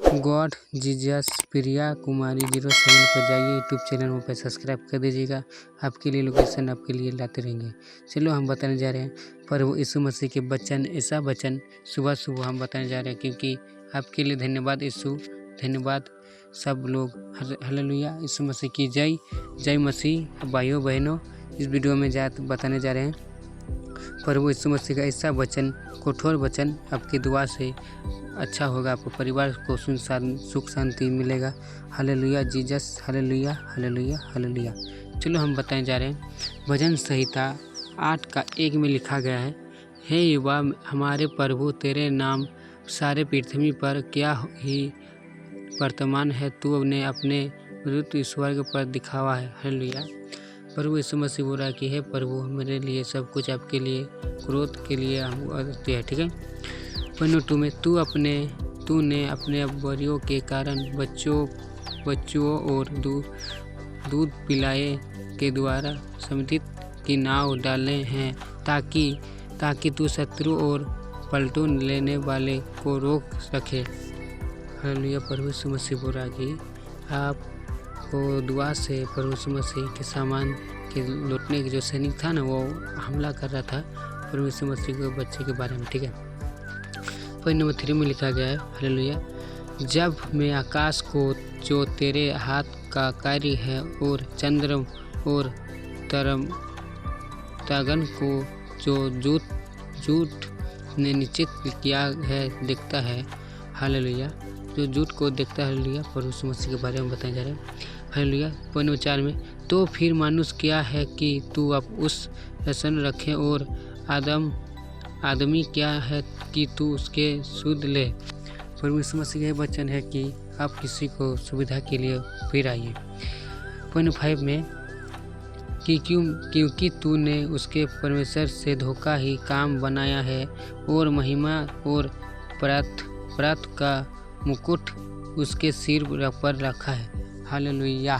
God Jesus Priya Kumari 07 पर जाइए, YouTube channel पर सब्सक्राइब कर दीजिएगा। आपके लिए लोकेशन आपके लिए लाते रहेंगे। चलो हम बताने जा रहे हैं प्रभु यीशु मसीह के वचन, ऐसा वचन सुबह सुबह हम बताने जा रहे हैं, क्योंकि आपके लिए धन्यवाद यीशु, धन्यवाद सब लोग। हालेलुया, यीशु मसीह की जय जय मसीह। भाइयों बहनों, इस वीडियो में बताने जा रहे हैं प्रभु यीशु मसीह का ऐसा वचन, कठोर वचन आपकी दुआ से अच्छा होगा, आपको परिवार को सुख शांति मिलेगा। Hallelujah Jesus, hallelujah hallelujah hallelujah. चलो हम बताने जा रहे हैं भजन संहिता 8:1 में लिखा गया है, हे युवा हमारे प्रभु तेरे नाम सारे पृथ्वी पर क्या ही वर्तमान है, तू ने अपने रुद्र स्वर्ग पर दिखावा है। हालेलुया। प्रभु यीशु मसीह बोल रहा है कि हे प्रभु मेरे लिए सब कुछ आपके लिए क्रोध के लिए हम है, ठीक है। पॉइंट 2 में तूने अपने बड़ियों के कारण बच्चों और दूध पिलाए के द्वारा समृद्ध की नाव डाले हैं, ताकि तू शत्रु और पलटू लेने वाले को रोक सके। हालेलुया। प्रभु यीशु मसीह बोल रहा है कि आपको दुआ से प्रभु यीशु मसीह के सामान के लौटने के जो सैनिक था ना, वो हमला कर रहा था प्रभु यीशु मसीह के बच्चे के बारे में, ठीक है। पॉइंट नंबर 3 में लिखा गया है, हालेलुया, जब मैं आकाश को जो तेरे हाथ का कार्य है और चंद्र और तारगण को जो झूठ ने निश्चित किया है देखता है। हालेलुया। जो झूठ को देखता है। हालेलुया। प्रभु यीशु मसीह के बारे में बताया जा रहा है। हालेलुया। पॉइंट नंबर 4 में, तो फिर मानुष क्या है कि तू अब उस रसन रखे, और आदमी क्या है कि तू उसके सुध ले। प्रभु यीशु मसीह का वचन है कि आप किसी को सुविधा के लिए फिर आइए। पॉइंट 5 में कि क्योंकि तूने उसके परमेश्वर से धोखा ही काम बनाया है, और महिमा और प्रात का मुकुट उसके सिर पर रखा है। हालेलुया।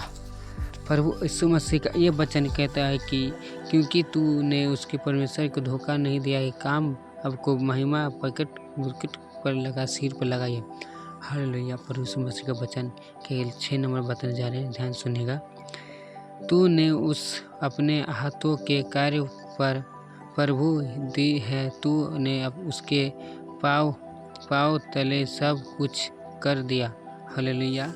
प्रभु यीशु मसीह का ये वचन कहता है कि क्योंकि तूने उसके परमेश्वर को धोखा नहीं दिया है, काम आपको महिमा मुकुट पर लगा, सिर पर लगाइए। हालेलुया। प्रभु यीशु मसीह का वचन के 6 नंबर बताने जा रहे हैं, ध्यान सुनिएगा। तूने उस अपने हाथों के कार्य पर प्रभु दी है, तूने उसके पाँव तले सब कुछ कर दिया। हालेलुया।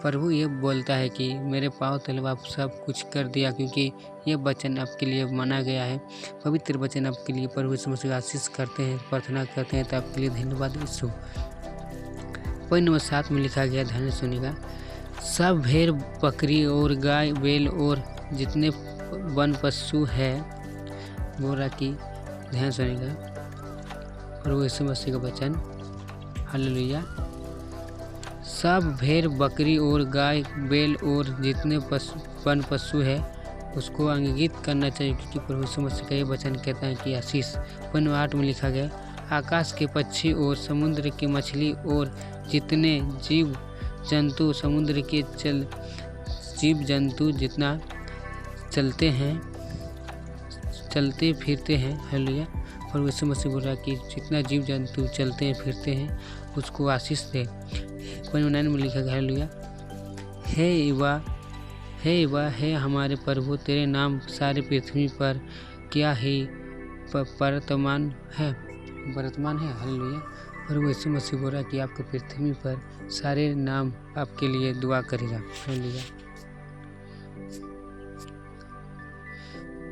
प्रभु ये बोलता है कि मेरे पाँव तले आप सब कुछ कर दिया, क्योंकि ये वचन आपके लिए माना गया है, पवित्र वचन आपके लिए। प्रभु यीशु मसीह आशीष करते हैं, प्रार्थना करते हैं, तो आपके लिए धन्यवाद यीशु। पॉइंट नंबर 7 में लिखा गया, ध्यान सुनिएगा, सब भेड़ बकरी और गाय बैल और जितने वन पशु है, बोल रहा कि ध्यान सुनिएगा प्रभु यीशु मसीह का वचन। हालेलुया। सब भेड़ बकरी और गाय बैल और जितने वन पशु है उसको अंगीकृत करना चाहिए, क्योंकि प्रभु यीशु मसीह का ये वचन कहता है कि आशीष। पॉइंट 8 में लिखा गया, आकाश के पक्षी और समुद्र की मछली और जितने जीव जंतु समुद्र के जीव जंतु जितना चलते फिरते हैं। हालेलुया। प्रभु यीशु मसीह बोल रहा है कि जितना जीव जंतु चलते हैं फिरते हैं उसको आशीष दे। पॉइंट 9 में लिखा गया, हालेलुया, हे युवा हे हमारे प्रभु तेरे नाम सारी पृथ्वी पर क्या ही वर्तमान है। हालेलुया। प्रभु यीशु मसीह बोल रहा है कि आपके पृथ्वी पर सारे नाम आपके लिए दुआ करेगा। हालेलुया।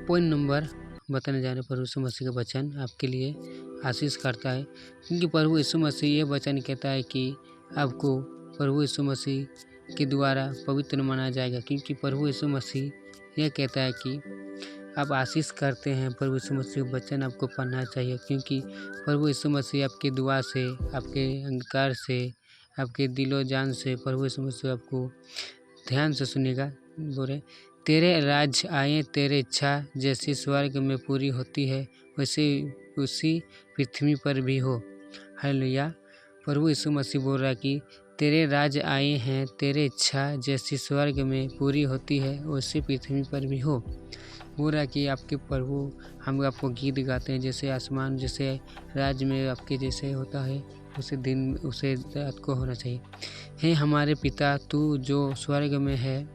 पॉइंट नंबर बताने जा रहे, प्रभु यीशु मसीह का वचन आपके लिए आशीष करता है, क्योंकि प्रभु यीशु मसीह ये वचन कहता है कि आपको प्रभु यीशु मसीह के द्वारा पवित्र माना जाएगा, क्योंकि प्रभु यीशु मसीह यह कहता है कि आप आशीष करते हैं। प्रभु यीशु मसीह वचन आपको पढ़ना चाहिए, क्योंकि प्रभु यीशु मसीह आपकी दुआ से, आपके अंगीकार से, आपके दिलो जान से प्रभु यीशु मसीह आपको, ध्यान से सुनिएगा, बोले, तेरे राज्य आए, तेरे इच्छा जैसी स्वर्ग में पूरी होती है वैसे उसी पृथ्वी पर भी हो। हालेलुया। प्रभु यीशु मसीह बोल रहा है कि तेरे राज्य आए हैं, तेरे इच्छा जैसी स्वर्ग में पूरी होती है वैसे पृथ्वी पर भी हो। बोल रहा है कि आपके प्रभु, हम आपको गीत गाते हैं, जैसे आसमान जैसे राज्य में आपके जैसे होता है उसे रात को होना चाहिए। हे हमारे पिता, तू जो स्वर्ग में है,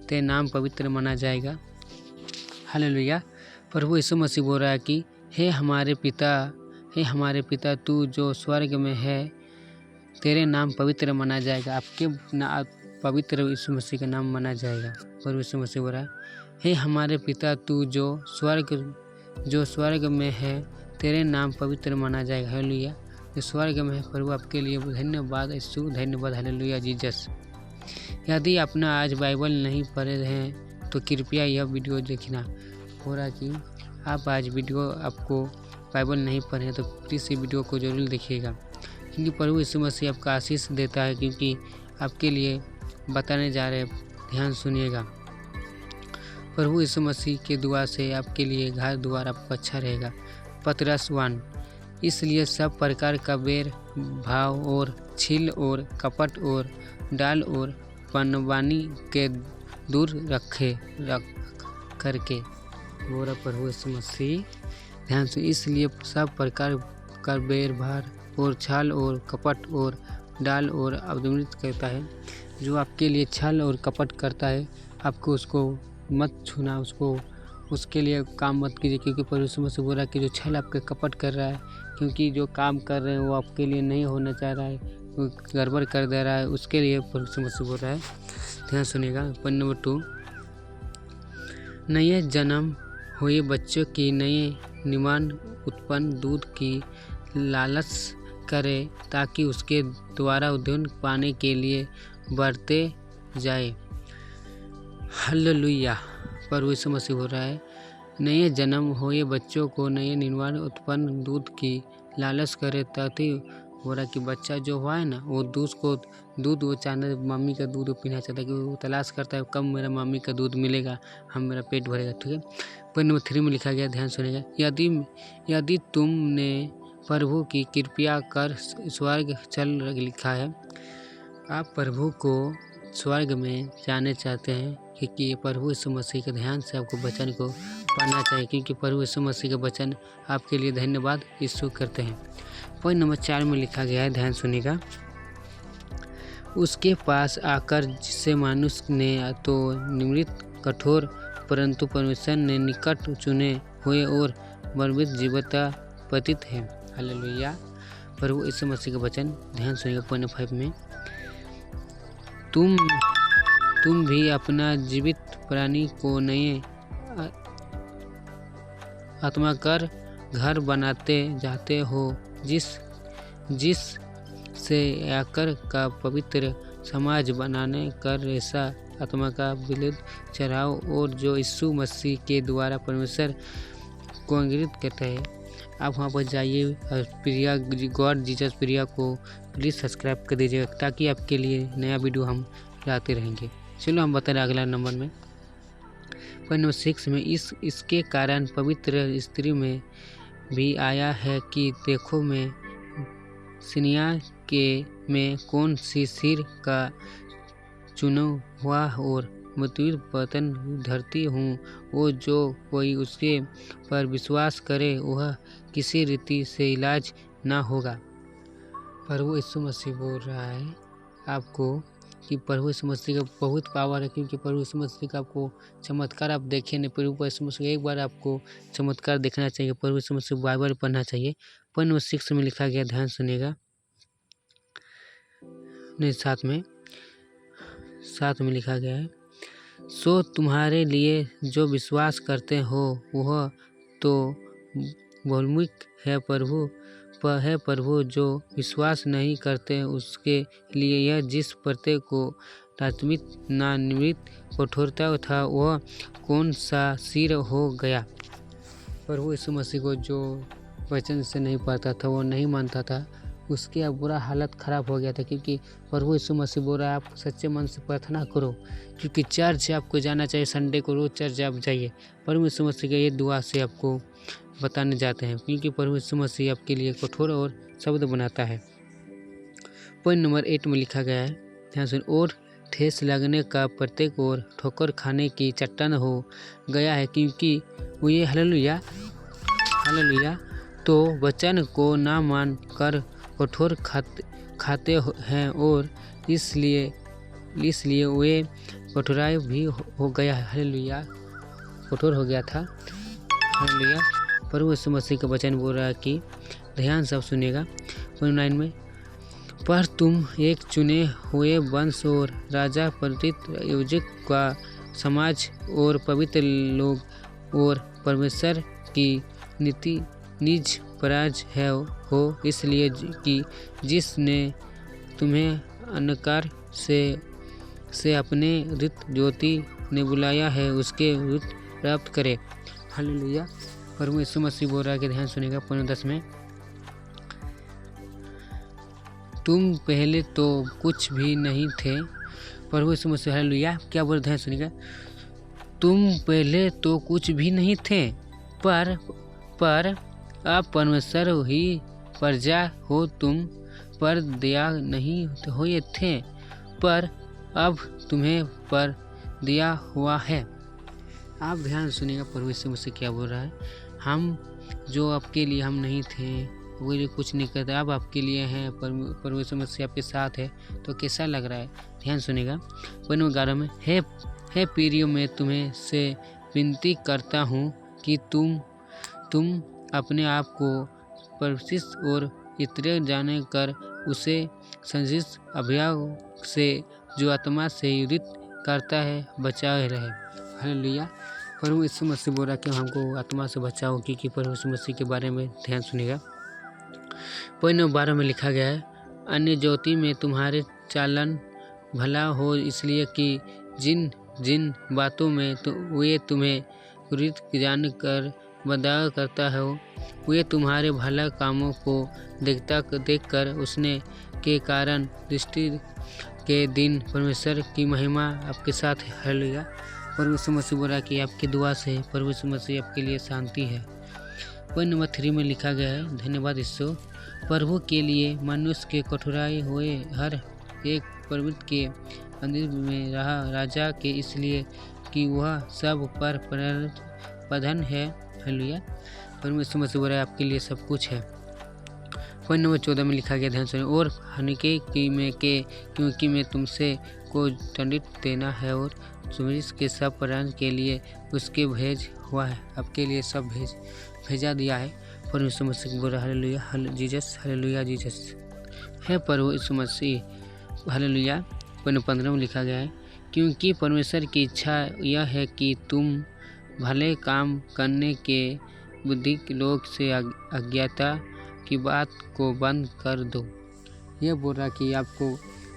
तेरा नाम पवित्र माना जाएगा। हालेलुया। प्रभु यीशु मसीह बोल रहा है कि हे हमारे पिता, तू जो स्वर्ग में है, तेरे नाम पवित्र माना जाएगा। आपके पवित्र यीशु मसीह का नाम माना जाएगा। प्रभु यीशु मसीह बोल रहा है, हे हमारे पिता, तू जो स्वर्ग में है, तेरे नाम पवित्र माना जाएगा। हालेलुया। जो स्वर्ग में है, प्रभु आपके लिए धन्यवाद यीशु, धन्यवाद। Hallelujah Jesus. यदि अपना आज बाइबल नहीं पढ़े हैं तो कृपया यह वीडियो देखना। हो रहा कि आप आज वीडियो आपको बाइबल नहीं पढ़े तो प्लीज़ इस वीडियो को जरूर देखिएगा, क्योंकि प्रभु यीशु मसीह आपका आशीष देता है, क्योंकि आपके लिए बताने जा रहे हैं। ध्यान सुनिएगा। प्रभु यीशु मसीह के दुआ से आपके लिए घर द्वार आपका अच्छा रहेगा। पतरस 1। इसलिए सब प्रकार का बैर भाव और छील और कपट और डाल और पनवानी के दूर रख करके बोला प्रभु यीशु मसीह। ध्यान से, इसलिए सब प्रकार का बैर भार और छल और कपट और डाल और अवदमित करता है। जो आपके लिए छल और कपट करता है, आपको उसको मत छूना, उसके लिए काम मत कीजिए, क्योंकि प्रभु यीशु मसीह बोल रहा है कि जो छल आपके कपट कर रहा है, क्योंकि जो काम कर रहे हैं वो आपके लिए नहीं होना चाह रहा है, वो गड़बड़ कर दे रहा है, उसके लिए प्रभु यीशु मसीह बोल रहा है। ध्यान सुनिएगा। Point number 2। नए जन्म हुए बच्चों की नए निमान उत्पन्न दूध की लालच करे, ताकि उसके द्वारा उद्धार पाने के लिए बढ़ते जाए। हालेलुया। प्रभु यीशु मसीह हो रहा है, नए जन्म हुए बच्चों को नए निर्माण उत्पन्न दूध की लालच करे, ताकि हो रहा कि बच्चा जो हुआ है ना, वो दूध वो चाहना, मम्मी का दूध पीना चाहता है, कि वो तलाश करता है कब मेरा मम्मी का दूध मिलेगा, मेरा पेट भरेगा। ठीक है। पॉइंट नंबर 3 में लिखा गया, ध्यान सुनेगा। यदि तुमने प्रभु की कृपया कर स्वर्ग चल लिखा है, आप प्रभु को स्वर्ग में जाने चाहते हैं, क्योंकि प्रभु यीशु मसीह के ध्यान से आपको वचन को पढ़ना चाहिए, क्योंकि प्रभु यीशु मसीह के वचन आपके लिए धन्यवाद यीशु करते हैं। पॉइंट नंबर 4 में लिखा गया है, ध्यान सुनिएगा। उसके पास आकर, जिससे मनुष्य ने तो निम्रित कठोर, परंतु परमेश्वर ने निकट चुने हुए और बलवित जीवता पतित है। हालेलुया। प्रभु यीशु मसीह का वचन ध्यान सुनिएगा। पॉइंट 5 में, तुम भी अपना जीवित प्राणी को नए आत्मा कर घर बनाते जाते हो, जिस से आकर का पवित्र समाज बनाने कर रेसा आत्मा का विलुद चढ़ाओ, और जो यीशु मसीह के द्वारा परमेश्वर को अंगित करता है। आप वहाँ पर जाइए, प्रिया गॉड जीसस प्रिया को प्लीज़ सब्सक्राइब कर दीजिएगा, ताकि आपके लिए नया वीडियो हम लाते रहेंगे। चलो हम बता रहे अगला नंबर में। पॉइंट नंबर 6 में, इसके कारण पवित्र स्त्री में भी आया है कि देखो, मैं सिनिया में कौन सी सिर का चुना हुआ और मृत्यु पतन धरती हूँ, वो जो कोई उसके पर विश्वास करे वह किसी रीति से इलाज ना होगा। प्रभु यीशु मसीह बोल रहा है आपको कि प्रभु यीशु मसीह का बहुत पावर है, क्योंकि प्रभु यीशु मसीह का आपको चमत्कार आप देखे नहीं। प्रभु यीशु मसीह एक बार आपको चमत्कार देखना चाहिए। प्रभु यीशु मसीह बाइबल पढ़ना चाहिए। पॉइंट नंबर 6 में लिखा गया, ध्यान सुनिएगा। नहीं, 7 में लिखा गया है, सो तुम्हारे लिए जो विश्वास करते हो वह तो बहुमुख है, प्रभु जो विश्वास नहीं करते उसके लिए यह जिस प्रत्येक को तात्मिक ना निमित्त कठोरता था, वह कौन सा सिर हो गया। प्रभु यीशु मसीह को जो वचन से नहीं पाता था, वो नहीं मानता था, उसकी अब बुरा हालत ख़राब हो गया था, क्योंकि प्रभु यीशु मसीह बोल रहा है आप सच्चे मन से प्रार्थना करो, क्योंकि चर्च आपको जाना चाहिए। संडे को रोज़ चर्च आप जाइए। प्रभु यीशु मसीह के ये दुआ से आपको बताने जाते हैं, क्योंकि प्रभु यीशु मसीह आपके लिए कठोर और शब्द बनाता है। पॉइंट नंबर 8 में लिखा गया है, ध्यान सुन, और ठेस लगने का प्रत्येक और ठोकर खाने की चट्टान हो गया है, क्योंकि वो ये हालेलुया तो वचन को ना मान कर कठोर खाते हैं और इसलिए वे कठोराई भी हो गया। हालेलुया, कठोर हो गया था। हालेलुया। प्रभु यीशु मसीह का वचन बोल रहा है कि ध्यान से सुनिएगा 9 में, पर तुम एक चुने हुए वंश और राजा, परिचित याजक का समाज और पवित्र लोग और परमेश्वर की नीति निज पराज है हो, इसलिए कि जिसने तुम्हें अंधकार से अपने हृत ज्योति ने बुलाया है उसके हृत प्राप्त करे। हालेलुया। प्रभु यीशु मसीह बोल रहा है कि ध्यान सुनेगा 10 में, तुम पहले तो कुछ भी नहीं थे। प्रभु यीशु मसीह, हालेलुया, क्या बोल, ध्यान सुनेगा, तुम पहले तो कुछ भी नहीं थे, पर अब परमेश्वर ही प्रजा हो। तुम पर दया नहीं हुए थे, पर अब तुम्हें पर दिया हुआ है। आप ध्यान सुनिएगा प्रभु यीशु मसीह क्या बोल रहा है। हम जो आपके लिए हम नहीं थे, वो जो कुछ नहीं करते, अब आपके लिए हैं, प्रभु यीशु मसीह आपके साथ है, तो कैसा लग रहा है। ध्यान सुनिएगा 11 में, हे प्रियो, मैं तुम्हें से विनती करता हूँ कि तुम अपने आप को परिशिष्ट और इतने जाने कर उसे संजिश अभियान से जो आत्मा से युद्ध करता है बचाए रहे। हालेलुया। प्रभु यीशु मसीह बोल रहा कि हमको आत्मा से बचाओ, क्योंकि प्रभु यीशु मसीह के बारे में ध्यान सुनिएगा। 12 में लिखा गया है, अन्य ज्योति में तुम्हारे चालन भला हो, इसलिए कि जिन बातों में वे तुम्हें वृत्त जान कर बदा करता है, वे तुम्हारे भला कामों को देखकर उसने के कारण दृष्टि के दिन परमेश्वर की महिमा आपके साथ है। हालेलुया। प्रभु यीशु मसीह बोला कि आपकी दुआ से प्रभु यीशु मसीह आपके लिए शांति है। 3 में लिखा गया है, धन्यवाद यीशु, प्रभु के लिए मनुष्य के कठोराई हुए हर एक प्रवृत्ति के अंदर में रहा राजा के, इसलिए कि वह सब पर प्रधान है। हालेलुया। प्रभु यीशु मसीह बोला आपके लिए सब कुछ है। 14 में लिखा गया, ध्यान सुनिए, और हनके क्योंकि मैं तुमसे को दंडित देना है और सुमिस के सब प्राण के लिए उसके भेज हुआ है, आपके लिए सब भेजा दिया है। प्रभु यीशु मसीह बोला हालेलुया जीसस, हालेलुया जीसस है प्रभु यीशु मसीह। हालेलुया। 15 में लिखा गया है, क्योंकि परमेश्वर की इच्छा यह है कि तुम भले काम करने के बुद्धि के लोग से अज्ञाता की बात को बंद कर दो। ये बोल रहा कि आपको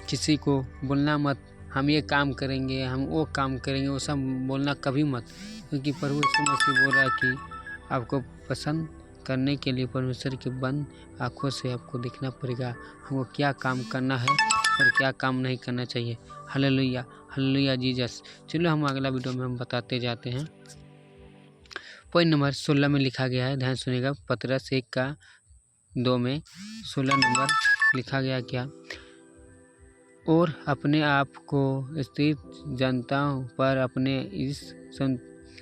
किसी को बोलना मत, हम ये काम करेंगे, हम वो काम करेंगे, वो सब बोलना कभी मत, क्योंकि प्रभु यीशु मसीह बोल रहा कि आपको पसंद करने के लिए परमेश्वर के बंद आँखों से आपको देखना पड़ेगा, हमको क्या काम करना है और क्या काम नहीं करना चाहिए। Hallelujah, hallelujah Jesus. चलो हम अगला वीडियो में हम बताते जाते हैं। पॉइंट नंबर 16 में लिखा गया है, ध्यान सुनिएगा, पतरस 1:2 में 16 नंबर लिखा गया क्या, और अपने आप को स्थित जनताओं पर अपने इस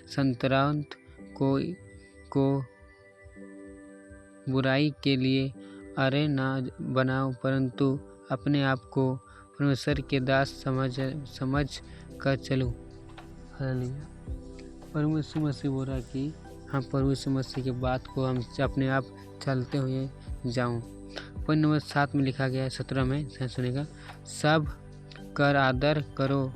संतरांत को बुराई के लिए अरे ना बनाओ, परंतु अपने आप को परमेश्वर के दास समझ कर चलो। हालेलुया। प्रभु यीशु मसीह बोल रहा कि हम प्रभु यीशु मसीह की बात को हम अपने आप चलते हुए जाऊं। पॉइंट नंबर 7 में लिखा गया है, 17 में ध्यान सुनेगा, सब कर आदर करो,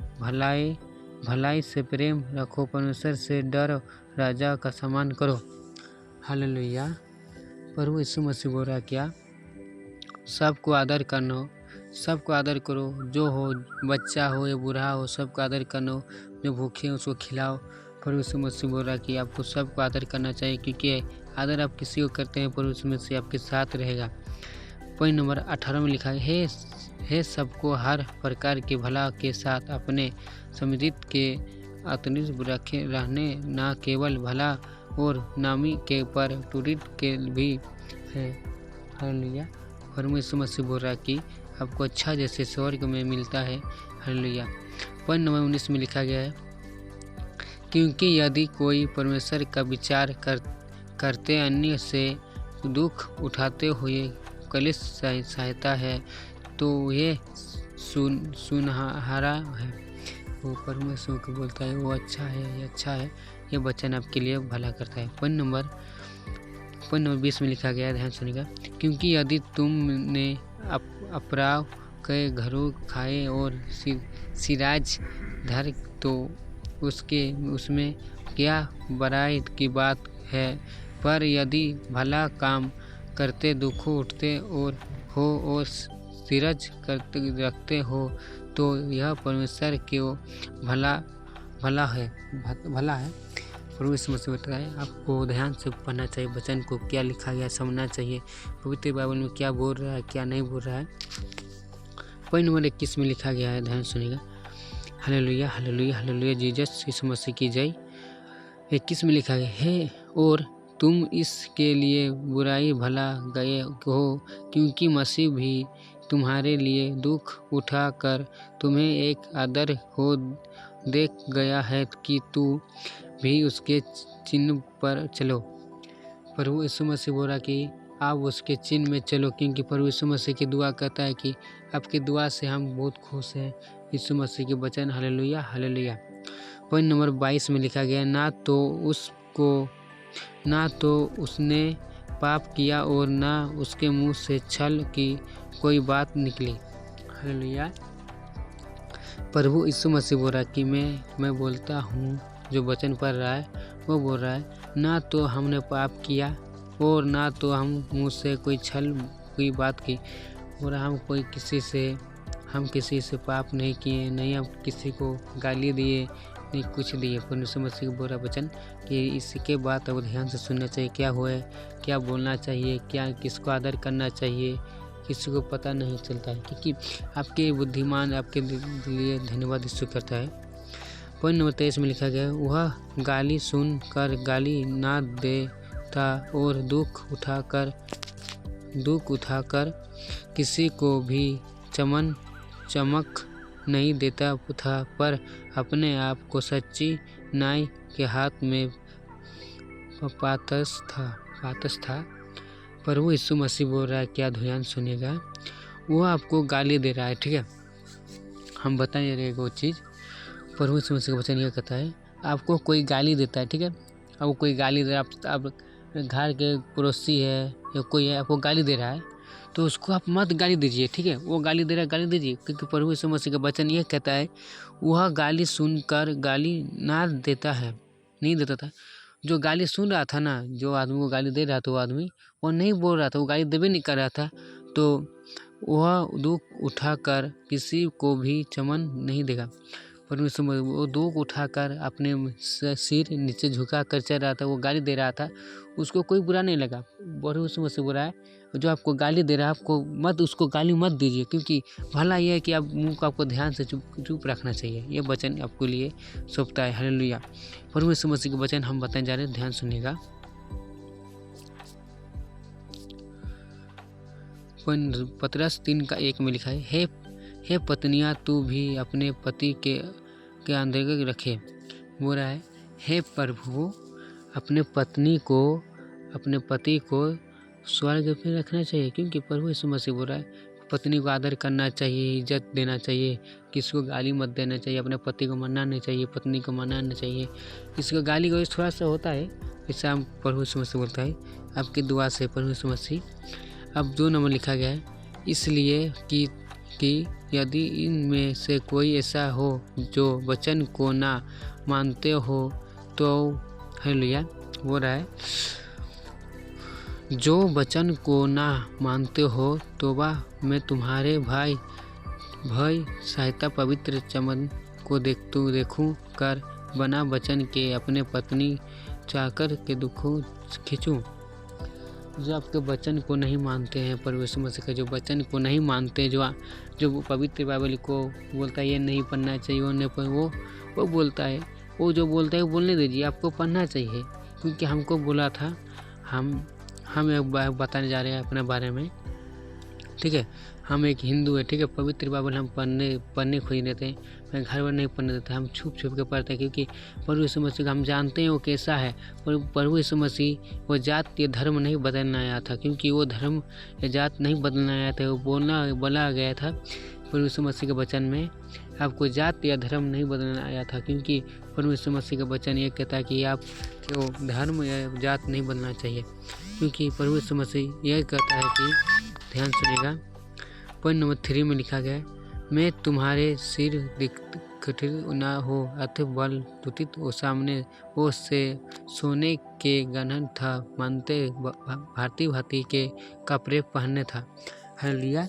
भलाई से प्रेम रखो, परमेश्वर से डरो, राजा का सम्मान करो। हालेलुया। प्रभु यीशु मसीह बोल रहा क्या, सबको आदर करना, सबको आदर करो, जो हो, बच्चा हो या बूढ़ा हो, सबको आदर करना, जो भूखे हो उसको खिलाओ। प्रभु यीशु मसीह बोल रहा कि आपको सबको आदर करना चाहिए, क्योंकि आदर आप किसी को करते हैं प्रभु यीशु मसीह आपके साथ रहेगा। पॉइंट नंबर 18 में लिखा है सबको हर प्रकार के भला के साथ अपने समृद्धि के अतनित रखे रहने, न केवल भला और नामी के पर टूरिट के भी है। हालेलुया। प्रभु यीशु मसीह बोल रहा कि आपको अच्छा जैसे स्वर्ग में मिलता है। हालेलुया। पॉइंट नंबर 19 में लिखा गया है, क्योंकि यदि कोई परमेश्वर का विचार करते अन्य से दुख उठाते हुए कलिश सहायता है तो ये सुनहरा है। वो परमेश्वर को बोलता है वो अच्छा है, ये अच्छा है, ये वचन आपके लिए भला करता है। पॉइंट नंबर 20 में लिखा गया है, ध्यान सुनिएगा। क्योंकि यदि तुमने अपराव के घरों खाए और सिराज धर तो उसमें क्या बुराई की बात है, पर यदि भला काम करते दुखों उठते और सिरज करते रखते हो तो यह परमेश्वर के भला है। परमेश्वर मसीह बताता है आपको ध्यान से पढ़ना चाहिए, वचन को क्या लिखा गया समझना चाहिए, पवित्र बाइबल में क्या बोल रहा है क्या नहीं बोल रहा है। पॉइंट नंबर 21 में लिखा गया है, ध्यान सुनिएगा। हालेलुया हालेलुया हालेलुया, जीसस यीशु मसीह की जय। 21 में लिखा गया है और तुम इसके लिए बुराई भला गए हो, क्योंकि मसीह भी तुम्हारे लिए दुख उठाकर तुम्हें एक आदर हो देख गया है कि तू भी उसके चिन्ह पर चलो। प्रभु यीशु मसीह बोला कि आप उसके चिन्ह में चलो, क्योंकि प्रभु यीशु मसीह की दुआ कहता है कि आपकी दुआ से हम बहुत खुश हैं। यीशु मसीह के वचन, हालेलुया हालेलुया। पॉइंट नंबर 22 में लिखा गया, ना तो उसने पाप किया और ना उसके मुंह से छल की कोई बात निकली। हालेलुया। प्रभु यीशु मसीह बोल रहा है कि मैं बोलता हूँ, जो वचन पढ़ रहा है वो बोल रहा है, ना तो हमने पाप किया और ना तो हम मुँह से कोई छल कोई बात की, और हम किसी से पाप नहीं किए, नहीं हम किसी को गाली दिए, नहीं कुछ दिए। परमेश्वर मसीह का बोला वचन कि इसके बाद अब ध्यान से सुनना चाहिए, क्या हुआ, क्या बोलना चाहिए, क्या किसको आदर करना चाहिए, किसी को पता नहीं चलता है, क्योंकि आपके बुद्धिमान आपके लिए धन्यवाद यीशु करता है। पॉइंट नंबर 23 में लिखा गया, वह गाली सुन कर गाली ना देता और दुख उठाकर किसी को भी चमक नहीं देता था, पर अपने आप को सच्ची न्याय के हाथ में पातस था। प्रभु यीशु मसीह बोल रहा है, क्या ध्यान सुनिएगा, वो आपको गाली दे रहा है, ठीक है। हम बताएं रहे वो चीज़, प्रभु यीशु मसीह का वचन यह कहता है, आपको कोई गाली देता है, ठीक है, आपको कोई गाली दे रहा है, आप घर के पड़ोसी है या कोई है आपको गाली दे रहा है, तो उसको आप मत गाली दीजिए, ठीक है। वो गाली दे रहा है, गाली दीजिए, क्योंकि प्रभु यीशु मसीह का वचन यह कहता है, वह गाली सुनकर गाली नहीं देता था। जो गाली सुन रहा था ना, जो आदमी को गाली दे रहा था, वो आदमी वो नहीं बोल रहा था, वो गाली देवे नहीं कर रहा था, तो वह दुख उठाकर किसी को भी चमन नहीं देगा। परमेश्वर वो दुख उठाकर अपने सिर नीचे झुका कर चल रहा था, वो गाली दे रहा था, उसको कोई बुरा नहीं लगा। परमेश्वर से बोला है, जो आपको गाली दे रहा है आपको उसको गाली मत दीजिए, क्योंकि भला यह है कि आप मुंह को आपको ध्यान से चुप रखना चाहिए। ये वचन आपके लिए सौंपता है। हालेलुया। परमेश्वर मसीह के वचन हम बताने जा रहे हैं, ध्यान सुनिएगा। पतरस 3:1 में लिखा है, हे पत्नियाँ तू भी अपने पति के अंदर रखे। बोल रहा है, हे प्रभु अपने पति को स्वर्ग में रखना चाहिए, क्योंकि प्रभु यीशु मसीह बोल रहा है पत्नी को आदर करना चाहिए, इज्जत देना चाहिए, किसी को गाली मत देना चाहिए, अपने पति को मरना नहीं चाहिए, पत्नी को मरना नहीं चाहिए। किसी को गाली गलौज थोड़ा सा होता है, ऐसा प्रभु यीशु मसीह बोलता है आपकी दुआ से। प्रभु यीशु मसीह अब 2 नंबर लिखा गया है, इसलिए कि यदि इनमें से कोई ऐसा हो जो वचन को ना मानते हो तो हालेलुया। बोल रहा है, जो वचन को ना मानते हो तो वह मैं तुम्हारे भाई सहायता पवित्र चमन को देखूं कर बना वचन के अपने पत्नी चाकर के दुखों खींचूं। जो आपके वचन को नहीं मानते हैं, परमेश्वर मसीह का जो वचन को नहीं मानते, जो पवित्र बाइबल को बोलता है ये नहीं पढ़ना चाहिए, वो बोलता है, वो जो बोलता है वो बोलने दीजिए, आपको पढ़ना चाहिए, क्योंकि हमको बोला था। हम एक बात बताने जा रहे हैं अपने बारे में, ठीक है। हम एक हिंदू है, ठीक है, पवित्र बाइबल हम पढ़ने खोज देते हैं, मैं घर पर नहीं पढ़ने देते, हम छुप के पढ़ते हैं, क्योंकि प्रभु यीशु मसीह का हम जानते हैं वो कैसा है। प्रभु यीशु मसीह वो जात या धर्म नहीं बदलना आया था, क्योंकि वो धर्म या जात नहीं बदलना आया था, वो बोला गया था प्रभु यीशु मसीह के वचन में, आपको जात या धर्म नहीं बदलना आया था, क्योंकि प्रभु यीशु मसीह का वचन ये कहता है कि आप को धर्म या जात नहीं बदलना चाहिए, क्योंकि प्रभु यीशु मसीह यह कहता है कि, ध्यान सुनिएगा, पॉइंट नंबर 3 में लिखा गया है, मैं तुम्हारे सिर कठिन ना हो अथ बल तुतित वो सामने वो से सोने के गहन था, मानते भांति के कपड़े पहनने था। हालेलुया।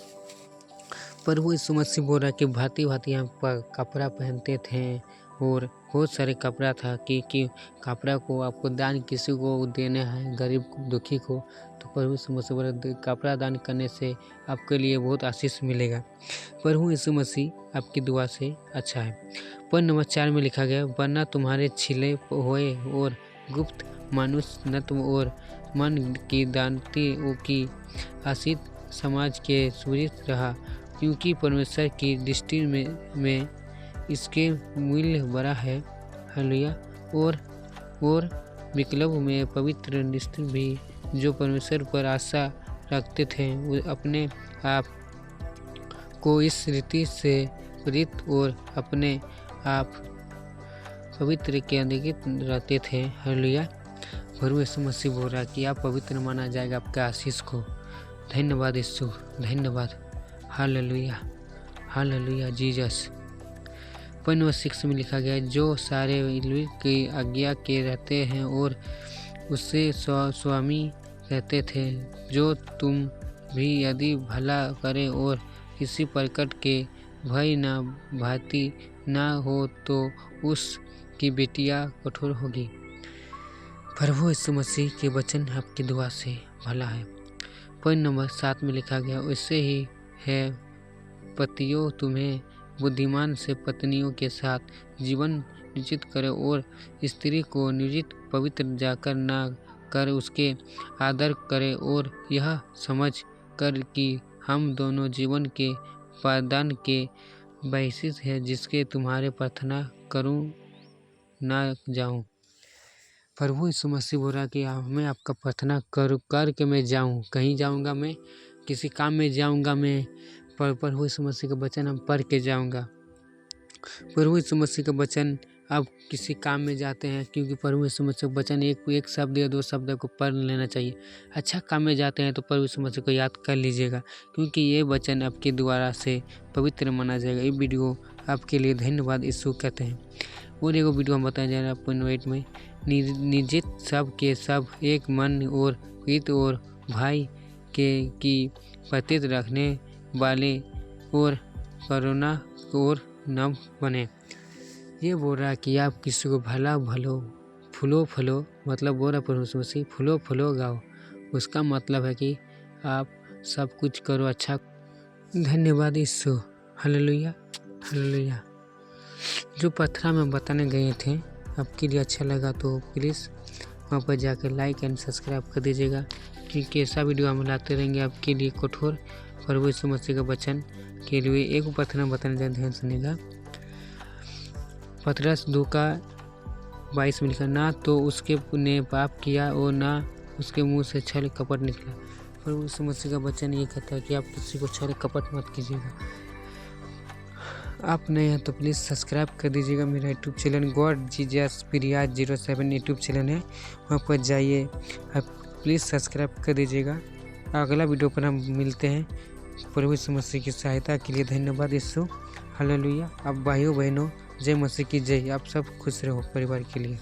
प्रभु यीशु मसीह बोल रहा कि भांति हम कपड़ा पहनते थे, और बहुत सारे कपड़ा था कि कपड़ा को आपको दान किसी को देना है, गरीब दुखी को, तो प्रभु यीशु मसीह बोल रहा कपड़ा दान करने से आपके लिए बहुत आशीष मिलेगा। प्रभु यीशु मसीह आपकी दुआ से अच्छा है। पॉइंट नंबर 4 में लिखा गया, वरना तुम्हारे छिले हुए और गुप्त मनुष्य नत्व और मन की दानती की आशित समाज के सूचित रहा, क्योंकि परमेश्वर की दृष्टि में इसके मूल्य बड़ा है। हालेलुया। और विकल्प में पवित्र निष्ठ भी जो परमेश्वर पर आशा रखते थे, वो अपने आप को इस रीति से प्रेरित और अपने आप पवित्र के अंकित रहते थे। हालेलुया। प्रभु यीशु मसीह बोल रहा कि आप पवित्र माना जाएगा आपका आशीष को। धन्यवाद यीशु, धन्यवाद। Hallelujah, hallelujah Jesus. Point number 6 में लिखा गया है, जो सारे की आज्ञा के रहते हैं और उससे स्वामी कहते थे, जो तुम भी यदि भला करे और किसी प्रकट के भय न भांति न हो तो उसकी बेटियां कठोर होगी। प्रभु यीशु मसीह के वचन आपकी दुआ से भला है। पॉइंट नंबर 7 में लिखा गया, वैसे ही है पतियों तुम्हें बुद्धिमान से पत्नियों के साथ जीवन निश्चित करे और स्त्री को निश्चित पवित्र जाकर ना कर उसके आदर करे, और यह समझ कर कि हम दोनों जीवन के पादान के बायसिस है, जिसके तुम्हारे प्रार्थना करूं ना जाऊं। प्रभु यीशु मसीह बोल रहा कि मैं आपका प्रार्थना कर के मैं जाऊं, कहीं जाऊंगा, मैं किसी काम में जाऊंगा, मैं प्रभु यीशु मसीह का वचन हम पढ़ के जाऊंगा। प्रभु यीशु मसीह का वचन आप किसी काम में जाते हैं, क्योंकि प्रभु यीशु मसीह का वचन एक शब्द या 2 शब्द को पढ़ लेना चाहिए। अच्छा काम में जाते हैं तो प्रभु यीशु मसीह को याद कर लीजिएगा, क्योंकि ये वचन आपके द्वारा से पवित्र माना जाएगा। ये वीडियो आपके लिए धन्यवाद यीशु कहते हैं। और एक वीडियो हम बताया जा रहा है पॉइंट 8 में, निजित सब के सब एक मन और हित और भाई के की प्रतीत रखने वाले और करुणा और नव बने। ये बोल रहा है कि आप किसी को भला फूलो फलो, मतलब बोल रहा प्रभु मसीह फूलो फलो गाओ, उसका मतलब है कि आप सब कुछ करो अच्छा। धन्यवाद यीशु। Hallelujah, hallelujah. जो प्रार्थना में बताने गए थे आपके लिए अच्छा लगा तो प्लीज़ वहाँ पर जाकर लाइक एंड सब्सक्राइब कर दीजिएगा, क्योंकि ऐसा वीडियो हम लाते रहेंगे आपके लिए कठोर प्रभु यीशु मसीह का वचन के लिए। एक प्रार्थना बताने जाए, ध्यान सुनिएगा। पतरस 2:22 में लिखा, ना तो उसके ने पाप किया और ना उसके मुंह से छल कपट निकला। प्रभु यीशु मसीह का वचन ये कहता है कि आप किसी को छल कपट मत कीजिएगा। आप नए हैं तो प्लीज़ सब्सक्राइब कर दीजिएगा मेरा YouTube channel God Jesus Priya's 07 YouTube channel है, वहाँ पर जाइए, आप प्लीज़ सब्सक्राइब कर दीजिएगा। अगला वीडियो पर हम मिलते हैं। प्रभु यीशु मसीह की सहायता के लिए धन्यवाद यीशु। हालेलुया। आप भाइयों बहनों, जय मसीह की जय। आप सब खुश रहो परिवार के लिए।